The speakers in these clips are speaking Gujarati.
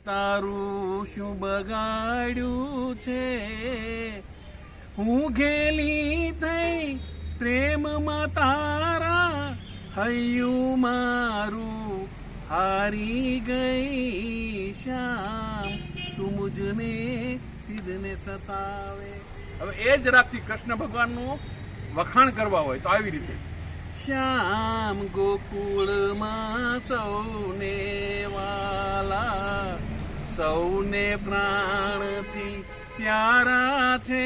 તારું શું બગાડ્યું છે, હું ઘેલી થઈ પ્રેમમાં તારા, હૈયું મારું હારી ગઈ શ્યામ, તું મુજને સિદ્ધને સતાવે. હવે એ જ રાગથી કૃષ્ણ ભગવાનનું વખાણ કરવા હોય તો આવી રીતે, શ્યામ ગોકુળમાં સૌને વાલા, સૌને પ્રાણથી પ્યારા છે,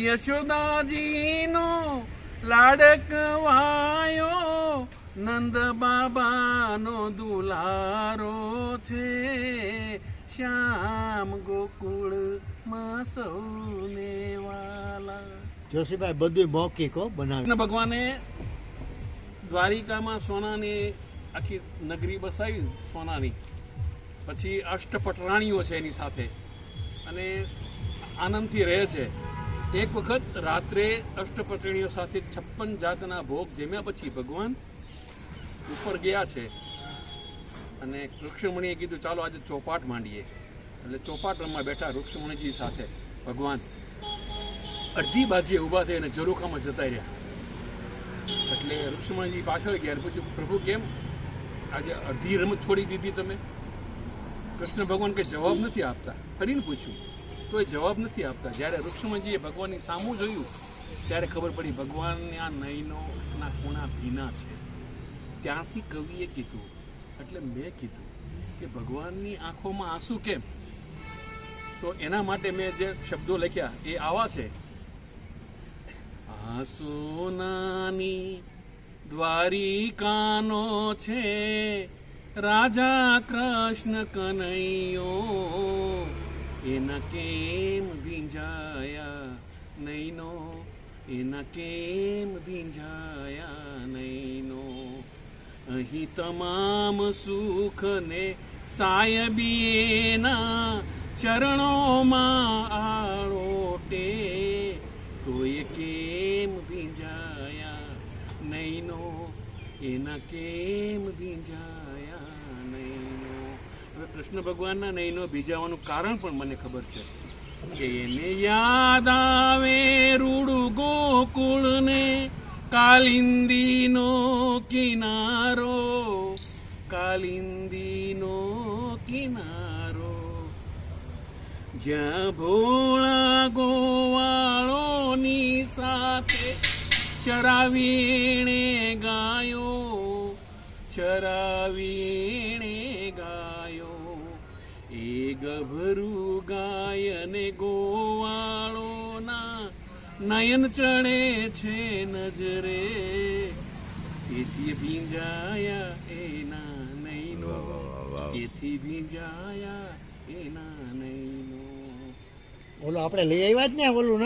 યશોદાજીનો લાડકવાયો, નંદ બાબાનો દુલારો છે, શ્યામ ગોકુળમાં સૌને વાલા. જોશીભાઈ બધું મૌખિક બનાવે. ભગવાને દ્વારિકામાં સોનાની આખી નગરી બસાવી, સોનાની, પછી અષ્ટપટરાણીઓ છે એની સાથે અને આનંદથી રહે છે. એક વખત રાત્રે અષ્ટપટરાણીઓ સાથે 56 જાતના ભોગ જમ્યા પછી ભગવાન ઉપર ગયા છે અને ઋક્ષમણીએ કીધું ચાલો આજે ચોપાટ માંડીએ. એટલે ચોપાટ રમવા બેઠા ઋક્ષમણીજી સાથે ભગવાન અડધી બાજીએ ઊભા થઈ અને ઝરૂખામાં જતા રહ્યા. એટલે ઋક્ષમણીજી પાછળ ગયા અને પૂછ્યું, પ્રભુ કેમ આજે અડધી રમત છોડી દીધી તમે? કૃષ્ણ ભગવાન કંઈ જવાબ નથી આપતા. ફરીને પૂછ્યું તો એ જવાબ નથી આપતા. જ્યારે ઋક્ષમણીજીએ ભગવાનની સામું જોયું ત્યારે ખબર પડી ભગવાનની આ નયનોના ખૂણા ભીના છે. ત્યાંથી કવિએ કીધું, એટલે મેં કીધું કે ભગવાનની આંખોમાં આંસુ કેમ? તો એના માટે મેં જે શબ્દો લખ્યા એ આવા છે, સોનાની દ્વારિકાનો છે રાજા કૃષ્ણ કનૈયો, એના કેમ ભીંજાયા નૈનો, એના કેમ ભીંજાયા નૈનો, અહીં તમામ સુખ ને સાયબીના ચરણોમાં આળોટે, તો એ કેમ ભીંજાયા નૈનો, એના કેમ ભીંજાયા નૈનો. હવે કૃષ્ણ ભગવાનના નૈનો ભીંજાવાનું કારણ પણ મને ખબર છે કે એને યાદ આવે રૂડું ગોકુળને કાલિંદીનો કિનારો, કાલિંદીનો કિનારો, જ્યાં ભોળા ગોવાળોની સાથે ચરાવીણે ગાયો, ચરાવીણે ગાયો, એ ગભરું ગાય અને ગોવાળોના નયન ચડે છે નજરે, તેથી ભીંજાયા એના નૈનો, તેથી ભીંજાયા એના નૈનો. ઓલો આપણે લઈ આવ્યા જ ને ઓલું